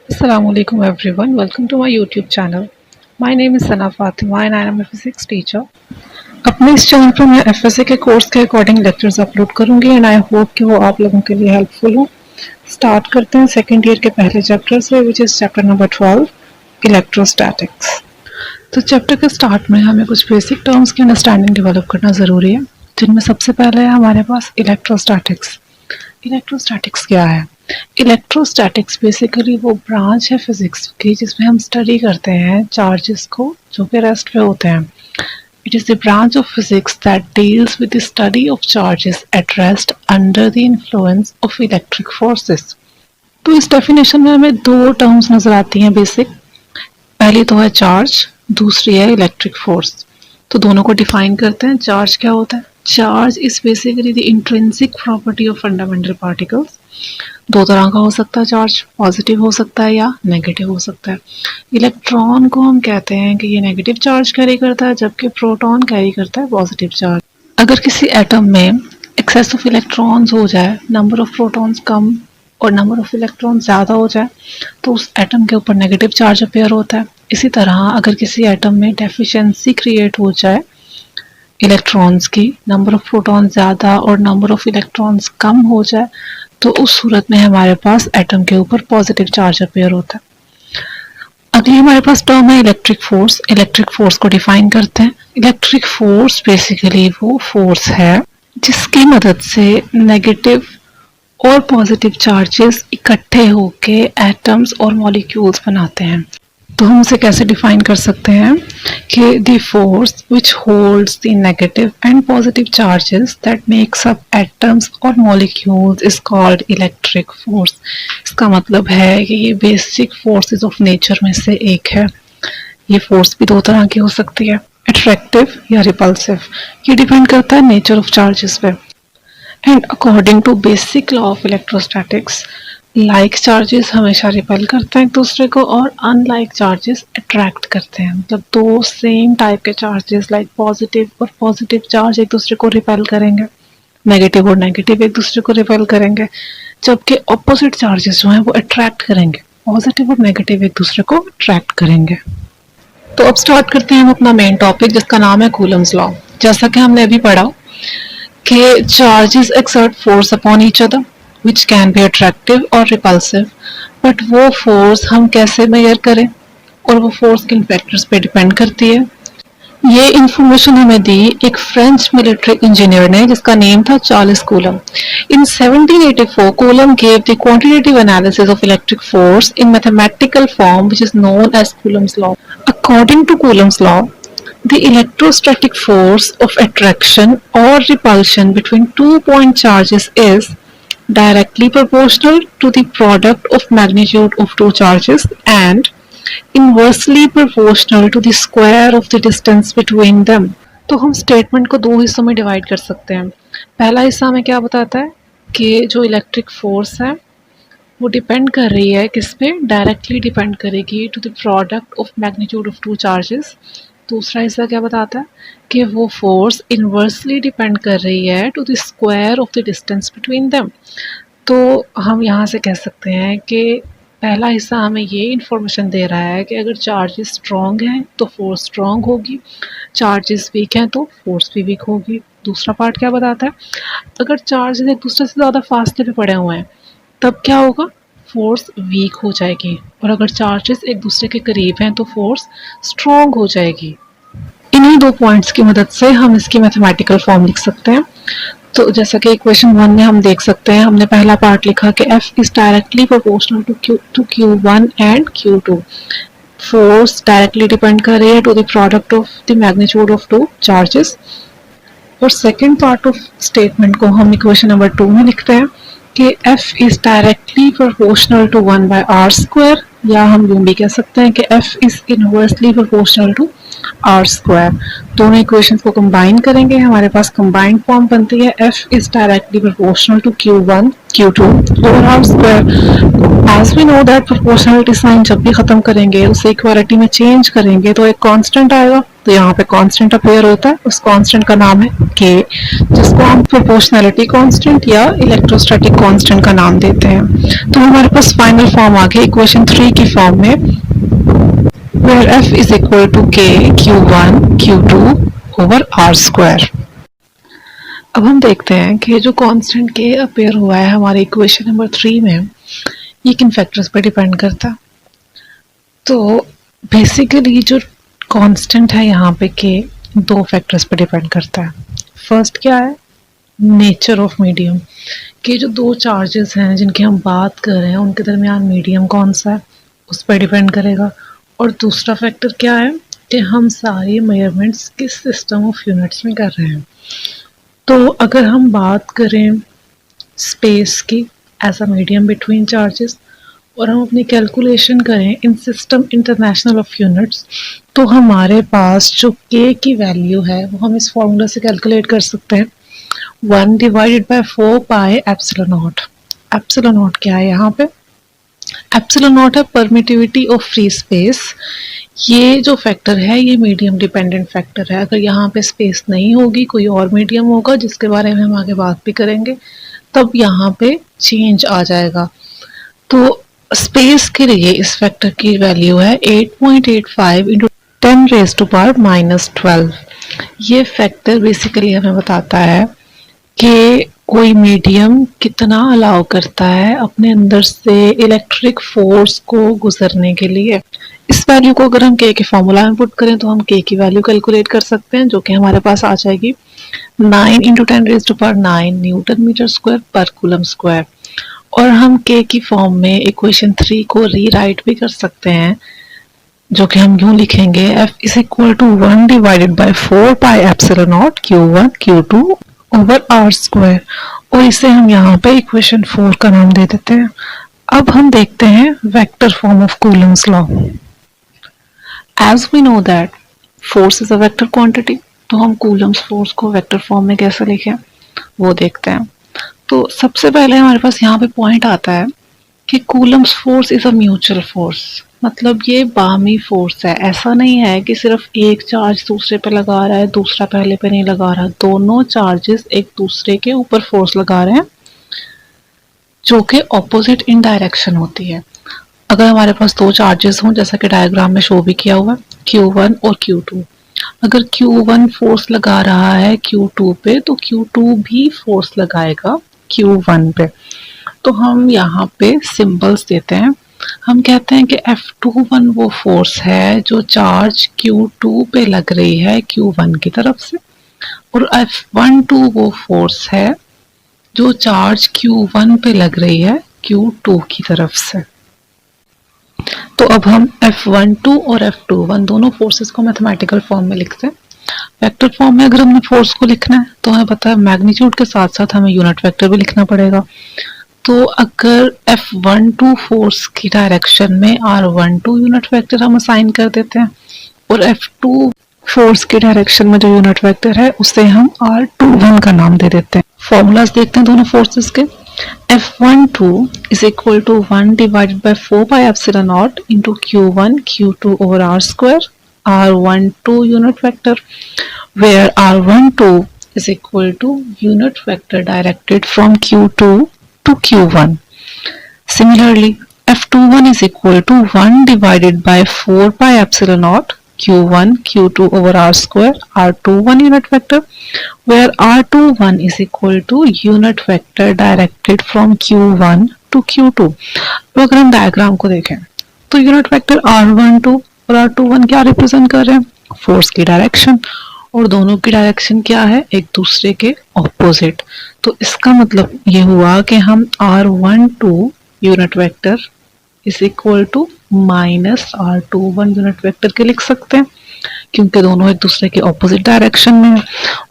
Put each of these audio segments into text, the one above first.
Assalamualaikum everyone, welcome to my YouTube channel. My name is Sana Fatima and I am a physics teacher. अपने इस channel पर मैं FSA के course के according lectures upload करूंगी and I hope कि वो आप लोगों के लिए हेल्पफुल हो। स्टार्ट करते हैं सेकेंड ईयर के पहले चैप्टर से, which is chapter number 12, electrostatics. तो चैप्टर के स्टार्ट में हमें कुछ बेसिक टर्म्स की अंडरस्टैंडिंग डेवलप करना ज़रूरी है, जिनमें सबसे पहले है हमारे पास इलेक्ट्रोस्टैटिक्स। इलेक्ट्रोस्टैटिक्स क्या है? इलेक्ट्रोस्टैटिक्स बेसिकली वो ब्रांच है फिजिक्स की जिसमें हम स्टडी करते हैं चार्जेस को जो कि रेस्ट पे होते हैं। It is the branch of physics that deals with the study of charges at rest under the influence of electric forces. तो इस डेफिनेशन में हमें दो टर्म्स नजर आती हैं बेसिक। पहली तो है चार्ज, दूसरी है इलेक्ट्रिक फोर्स। तो दोनों को डिफाइन करते हैं। चार्ज क्या होता है? Charge is basically the intrinsic property of fundamental particles. दो तरह का हो सकता है चार्ज, पॉजिटिव हो सकता है या नेगेटिव हो सकता है। इलेक्ट्रॉन को हम कहते हैं कि ये नेगेटिव चार्ज कैरी करता है, जबकि प्रोटॉन कैरी करता है पॉजिटिव चार्ज। अगर किसी एटम में एक्सेस ऑफ इलेक्ट्रॉन्स हो जाए, नंबर ऑफ प्रोटॉन्स कम और नंबर ऑफ इलेक्ट्रॉन ज़्यादा हो जाए, तो उस एटम के ऊपर नेगेटिव चार्ज अपेयर होता है। इसी तरह अगर किसी एटम में डेफिशिएंसी क्रिएट हो जाए इलेक्ट्रॉन्स की, नंबर ऑफ प्रोटॉन ज़्यादा और नंबर ऑफ इलेक्ट्रॉन्स कम हो जाए, तो उस सूरत में हमारे पास एटम के ऊपर पॉजिटिव चार्ज अपेयर होता है। अगली हमारे पास टर्म है इलेक्ट्रिक फोर्स। इलेक्ट्रिक फोर्स को डिफाइन करते हैं। इलेक्ट्रिक फोर्स बेसिकली वो फोर्स है जिसकी मदद से नेगेटिव और पॉजिटिव चार्जेस इकट्ठे होके एटम्स और मॉलिक्यूल्स बनाते हैं। तो हम उसे कैसे डिफाइन कर सकते हैं कि the force which holds the negative and positive charges that makes up atoms और molecules is called electric force. इसका मतलब है कि ये बेसिक फोर्सेस ऑफ नेचर में से एक है। ये फोर्स भी दो तरह की हो सकती है, अट्रैक्टिव या रिपल्सिव। ये डिपेंड करता है नेचर ऑफ चार्जेस पे। And according to basic law of electrostatics, like charges हमेशा रिपेल करते हैं एक दूसरे को और अनलाइक चार्जेस अट्रैक्ट करते हैं। मतलब दो सेम टाइप के चार्जेस लाइक पॉजिटिव और पॉजिटिव चार्ज एक दूसरे को रिपेल करेंगे, नेगेटिव और नेगेटिव एक दूसरे को रिपेल करेंगे, जबकि ऑपोजिट चार्जेस जो हैं वो अट्रैक्ट करेंगे, पॉजिटिव और नेगेटिव एक दूसरे को अट्रैक्ट करेंगे। तो अब स्टार्ट करते हैं हम अपना मेन टॉपिक जिसका नाम है कूलम्स लॉ। जैसा कि हमने अभी पढ़ा कि charges exert force upon each other which can be attractive or repulsive, but वो फोर्स हम कैसे मेजर करें और वो फोर्स किन फैक्टर्स पे डिपेंड करती है, ये इंफॉर्मेशन हमें दी एक फ्रेंच मिलिट्री इंजीनियर ने जिसका नेम था Charles coulomb. In 1784 coulomb gave the quantitative analysis of electric force in mathematical form which is known as Coulomb's law. According to Coulomb's law, the electrostatic force of attraction or repulsion between 2-point charges is directly proportional to the product of magnitude of two charges and inversely proportional to the square of the distance between them। तो हम statement को दो हिस्सों में divide कर सकते हैं। पहला हिस्सा हमें क्या बताता है कि जो इलेक्ट्रिक फोर्स है वो डिपेंड कर रही है किस पे? डायरेक्टली डिपेंड करेगी to the product of magnitude of two charges. दूसरा हिस्सा क्या बताता है कि वो फोर्स इन्वर्सली डिपेंड कर रही है to the square of the distance between them. तो हम यहाँ से कह सकते हैं कि पहला हिस्सा हमें ये इन्फॉर्मेशन दे रहा है कि अगर चार्जेस स्ट्रॉन्ग हैं तो फोर्स स्ट्रॉन्ग होगी, चार्जेस वीक हैं तो फोर्स भी वीक होगी। दूसरा पार्ट क्या बताता है? अगर चार्जेस एक दूसरे से ज़्यादा फासले पे पड़े हुए हैं तब क्या होगा? फोर्स वीक हो जाएगी, और अगर चार्जेस एक दूसरे के करीब हैं तो फोर्स स्ट्रॉन्ग हो जाएगी। इन्हीं दो पॉइंट्स की मदद से हम इसकी मैथमेटिकल फॉर्म लिख सकते हैं। तो जैसा कि इक्वेशन 1 में हम देख सकते हैं, हमने पहला पार्ट लिखा कि F is directly proportional to Q1 and Q2। Force directly depend कर रही है to the product of the magnitude of two charges. और सेकेंड पार्ट ऑफ स्टेटमेंट को हम इक्वेशन नंबर 2 में लिखते हैं कि F is directly proportional to 1/r², या हम यूं भी कह सकते हैं कि F is inversely proportional to r²। दोनों इक्वेशंस को कंबाइन करेंगे, हमारे पास कंबाइंड फॉर्म बनती है F is directly proportional to Q1 Q2 over r²। As we know that proportionality sign जब भी खत्म करेंगे उसे इक्वालिटी में चेंज करेंगे तो एक कांस्टेंट आएगा तो यहाँ पे कांस्टेंट अपेयर होता है, उस कांस्टेंट का नाम है के, जिसको हम प्रोपोर्शनैलिटी कांस्टेंट या इलेक्ट्रोस्टैटिक कांस्टेंट का नाम देते हैं। तो हमारे पास फाइनल फॉर्म आ गया इक्वेशन 3 की फॉर्म में, where f is equal to k q1 q2 over r square। अब हम देखते हैं कि जो कांस्टेंट के अपेयर हुआ है हमारे इक्वेशन नंबर 3 में, ये किन फैक्टर्स पर डिपेंड करता है। तो बेसिकली जो कांस्टेंट है यहाँ पे के, दो फैक्टर्स पर डिपेंड करता है। फर्स्ट क्या है, नेचर ऑफ मीडियम, कि जो दो चार्जेस हैं जिनकी हम बात कर रहे हैं उनके दरमियान मीडियम कौन सा है उस पर डिपेंड करेगा। और दूसरा फैक्टर क्या है कि हम सारी मेजरमेंट्स किस सिस्टम ऑफ यूनिट्स में कर रहे हैं। तो अगर हम बात करें स्पेस की as a medium between charges, और हम अपनी कैलकुलेशन करें in system international of units, तो हमारे पास जो के की वैल्यू है वो हम इस फॉर्मूला से कैलकुलेट कर सकते हैं, 1 divided by 4 pi epsilon naught. Epsilon not क्या है यहाँ पे, एप्सिलॉन नॉट है परमिटिविटी ऑफ फ्री स्पेस। ये जो फैक्टर है ये मीडियम डिपेंडेंट फैक्टर है। अगर यहाँ पे स्पेस नहीं होगी, कोई और मीडियम होगा जिसके बारे में हम आगे बात भी करेंगे, तब यहाँ पे चेंज आ जाएगा। तो स्पेस के लिए इस फैक्टर की वैल्यू है 8.85 इंटू 10 रेज़ टू पावर -12। ये फैक्टर बेसिकली हमें बताता है कि कोई मीडियम कितना अलाउ करता है अपने अंदर से इलेक्ट्रिक फोर्स को गुजरने के लिए। इस वैल्यू को अगर हम के फॉर्मूला में पुट करें तो हम के की वैल्यू कैलकुलेट कर सकते हैं, जो कि हमारे पास आ जाएगी 9 into 10 raise to power 9 newton metre square पर कूलम स्क्वायर। और हम के की फॉर्म में इक्वेशन 3 को रीराइट भी कर सकते हैं, जो कि हम यूं लिखेंगे, f is equal to 1 divided by 4 pi epsilon naught q1 q2 over r square. और इसे हम यहाँ पे इक्वेशन 4 का नाम दे देते हैं। अब हम देखते हैं vector form of Coulomb's law. As we know that force is a vector quantity, तो हम कूलम्स फोर्स को वेक्टर फॉर्म में कैसे लिखें वो देखते हैं। तो सबसे पहले हमारे पास यहाँ पे पॉइंट आता है कि Coulomb's force is a mutual force, मतलब ये बामी फोर्स है। ऐसा नहीं है कि सिर्फ एक चार्ज दूसरे पे लगा रहा है, दूसरा पहले पे नहीं लगा रहा, दोनों चार्जेस एक दूसरे के ऊपर फोर्स लगा रहे हैं, जो कि ऑपोजिट इन डायरेक्शन होती है। अगर हमारे पास दो चार्जेस हों, जैसा कि डायग्राम में शो भी किया हुआ है, Q1 और Q2, अगर Q1 फोर्स लगा रहा है Q2 पे, तो Q2 भी फोर्स लगाएगा Q1 पे। तो हम यहाँ पे सिंबल्स देते हैं। हम कहते हैं कि F21 वो फोर्स है जो चार्ज Q2 पे लग रही है Q1 की तरफ से, और F12 वो फोर्स है जो चार्ज Q1 पे लग रही है Q2 की तरफ से। तो अब हम F12 और F21 दोनों फोर्सेस को मैथमेटिकल फॉर्म में लिखते हैं। वेक्टर फॉर्म में अगर हमने फोर्स को लिखना है तो हमें पता है मैग्नीट्यूड के साथ साथ हमें यूनिट वेक्टर भी लिखना पड़ेगा। तो अगर F12 फोर्स की डायरेक्शन में R12 यूनिट वेक्टर हम असाइन कर देते हैं, और F2 फोर्स की डायरेक्शन में जो यूनिट वेक्टर है उसे हम R21 का नाम दे देते हैं। फॉर्मूलाज देखते हैं दोनों फोर्सेस के। F12 is equal to 1 divided by 4 pi epsilon naught into Q1 Q2 over R square, R12 unit vector, where R12 is equal to unit vector directed from Q2 to Q1. Similarly, F21 is equal to 1 divided by 4 pi epsilon naught Q1 Q2 over R square, R21 unit vector, where R21 is equal to unit vector directed from Q1 to Q2। तो अगर हम diagram को देखें तो unit vector R12 और R21 क्या represent कर रहे हैं, फोर्स की डायरेक्शन, और दोनों की डायरेक्शन क्या है, एक दूसरे के ऑपोजिट। तो इसका मतलब ये हुआ कि हम R12 unit vector is equal to minus R21 unit vector के लिख सकते हैं, क्योंकि दोनों एक दूसरे के ऑपोजिट डायरेक्शन में है।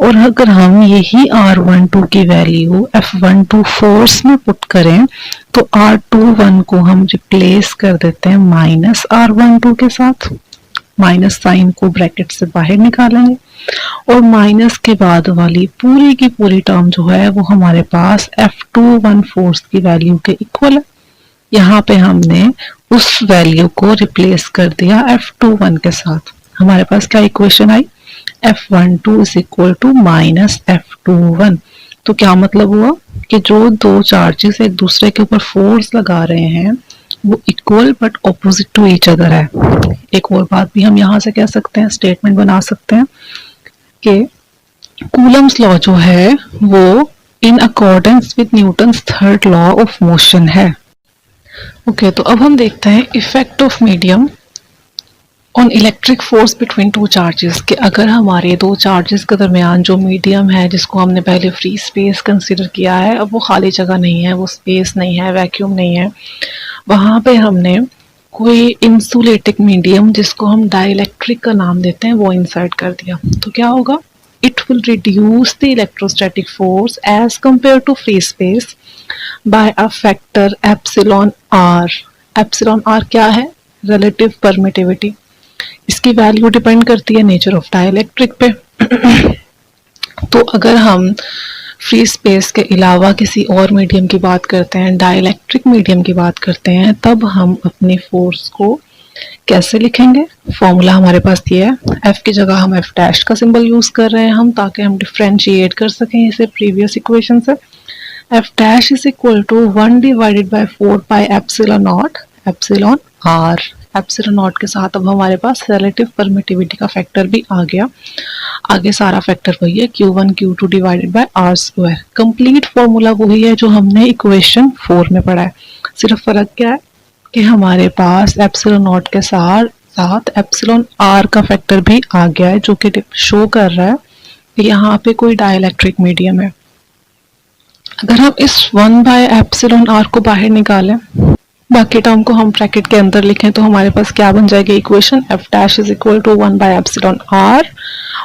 और अगर हम यही R12 की वैल्यू F12 फोर्स में पुट करें तो R21 को हम रिप्लेस कर देते हैं माइनस R12 के साथ। माइनस साइन को ब्रैकेट से बाहर निकालेंगे और माइनस के बाद वाली पूरी की पूरी टर्म जो है वो हमारे पास F21 फोर्स की वैल्यू के इक्वल है। यहाँ पे हमने उस वैल्यू को रिप्लेस कर दिया F21 के साथ। हमारे पास क्या इक्वेशन आई, F12 is equal to minus F21। तो क्या मतलब हुआ कि जो दो चार्जेस एक दूसरे के ऊपर फोर्स लगा रहे हैं वो equal but opposite to each other है। एक और बात भी हम यहाँ से कह सकते हैं, स्टेटमेंट बना सकते हैं कि कूलम्स लॉ जो है वो in accordance with Newton's third law of motion है। ओके, तो अब हम देखते हैं effect of medium on electric force between two charges, कि अगर हमारे दो चार्जेस के दरमियान जो मीडियम है जिसको हमने पहले फ्री स्पेस कंसीडर किया है, अब वो खाली जगह नहीं है, वो स्पेस नहीं है, वैक्यूम नहीं है, वहाँ पे हमने कोई इंसुलेटिंग मीडियम जिसको हम डाइलेक्ट्रिक का नाम देते हैं वो इंसर्ट कर दिया, तो क्या होगा, it will reduce the electrostatic force as compare to free space by a factor epsilon r. Epsilon r क्या है, रिलेटिव परमिटिविटी। इसकी वैल्यू डिपेंड करती है नेचर ऑफ डाइलेक्ट्रिक पे। तो अगर हम फ्री स्पेस के अलावा किसी और मीडियम की बात करते हैं, डाइलेक्ट्रिक मीडियम की बात करते हैं, तब हम अपनी फोर्स को कैसे लिखेंगे, फॉर्मूला हमारे पास ये है, F की जगह हम F डैश का सिंबल यूज कर रहे हैं हम, ताकि हम डिफ्रेंशिएट कर सकें इसे प्रीवियस इक्वेशन से। F dash is equal to 1 divided by 4 pi epsilon naught epsilon r. Epsilon naught के साथ अब हमारे पास रिलेटिव परमिटिविटी का फैक्टर भी आ गया। आगे सारा फैक्टर वही है, Q1 Q2 divided by r square. Complete formula वही है जो हमने इक्वेशन 4 में पढ़ा है, सिर्फ फर्क क्या है कि हमारे पास एप्सिलॉन नॉट के साथ एप्सिलॉन आर का फैक्टर भी आ गया है, जो कि शो कर रहा है कि यहाँ पे कोई डाइलेक्ट्रिक मीडियम है। अगर हम इस 1 बाय एप्सिलॉन आर को बाहर निकालें, बाकी टर्म को हम ब्रैकेट के अंदर लिखें, तो हमारे पास क्या बन जाएगी equation, F dash is equal to 1 by epsilon r,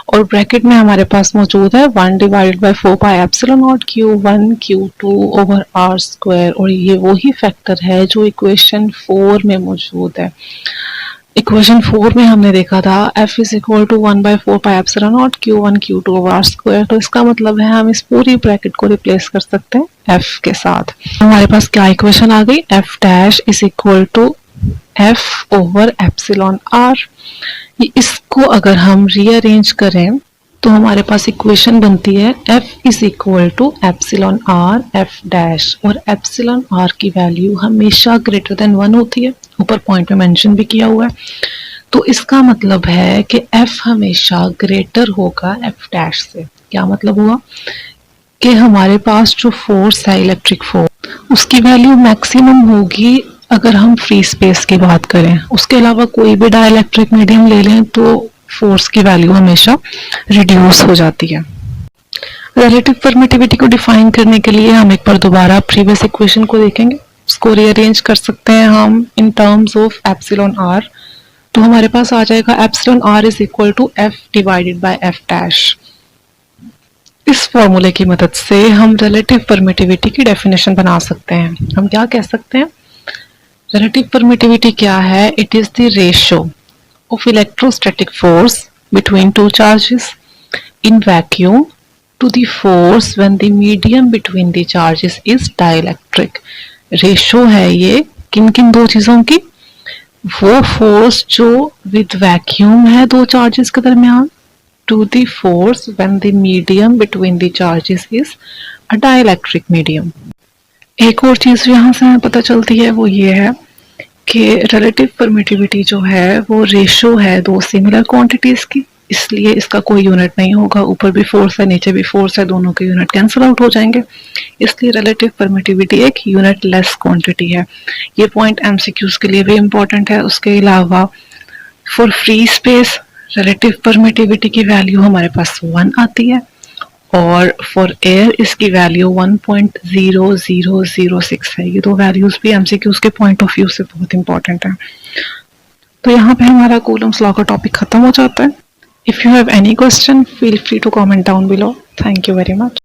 और ब्रैकेट में हमारे पास मौजूद है 1 divided by 4 pi epsilon naught Q1 Q2 over r square, और ये वही फैक्टर है जो इक्वेशन 4 में मौजूद है। इक्वेशन 4 में हमने देखा था F is equal to 1 by 4 pi epsilon naught Q1 Q2 over r square, तो इसका मतलब है हम इस पूरी ब्रैकेट को रिप्लेस कर सकते हैं F के साथ। हमारे पास क्या इक्वेशन आ गई, F dash is equal to F over epsilon r. इसको अगर हम रीअरेंज करें तो हमारे पास इक्वेशन बनती है F is equal to epsilon r F dash, और एप्सिलॉन आर की वैल्यू हमेशा ग्रेटर देन 1 होती है, ऊपर पॉइंट में मेंशन भी किया हुआ है। तो इसका मतलब है कि F हमेशा ग्रेटर होगा F डैश से। क्या मतलब हुआ कि हमारे पास जो फोर्स है इलेक्ट्रिक फोर्स, उसकी वैल्यू मैक्सिमम होगी अगर हम फ्री स्पेस की बात करें। उसके अलावा कोई भी डाइलेक्ट्रिक मीडियम ले लें तो फोर्स की वैल्यू हमेशा रिड्यूस हो जाती है। रिलेटिव परमिटिविटी को डिफाइन करने के लिए हम एक बार दोबारा प्रीवियस इक्वेशन को देखेंगे, इसको रीअरेंज कर सकते हैं हम in terms of epsilon r. तो हमारे पास आ जाएगा epsilon r is equal to F divided by F dash. इस फॉर्मूले की मदद से हम रिलेटिव परमिटिविटी की डेफिनेशन बना सकते हैं। हम क्या कह सकते हैं, रिलेटिव परमिटिविटी क्या है, it is the ratio of electrostatic force between two charges in vacuum to the force when the medium between the charges is dielectric। Ratio है ये किन किन दो चीजों की, वो फोर्स जो विद वैक्यूम है दो चार्जेस के दरमियान, to the force when the medium between the charges is a dielectric medium। एक और चीज यहाँ से हमें पता चलती है वो ये है कि रिलेटिव परमिटिविटी जो है वो रेशो है दो सिमिलर क्वांटिटीज की, इसलिए इसका कोई यूनिट नहीं होगा, ऊपर भी फोर्स है नीचे भी फोर्स है, दोनों के यूनिट कैंसिल आउट हो जाएंगे, इसलिए रिलेटिव परमिटिविटी एक यूनिट लेस क्वांटिटी है। ये पॉइंट एमसीक्यूज के लिए भी इम्पोर्टेंट है। उसके अलावा for free space relative permittivity की वैल्यू हमारे पास 1 आती है, और फॉर एयर इसकी वैल्यू 1.0006 है। ये दो वैल्यूज भी एमसीक्यूज के पॉइंट ऑफ व्यू से बहुत इंपॉर्टेंट है। तो यहाँ पे हमारा कूलम्स लॉ का टॉपिक खत्म हो जाता है। If you have any question feel free to comment down below. Thank you very much.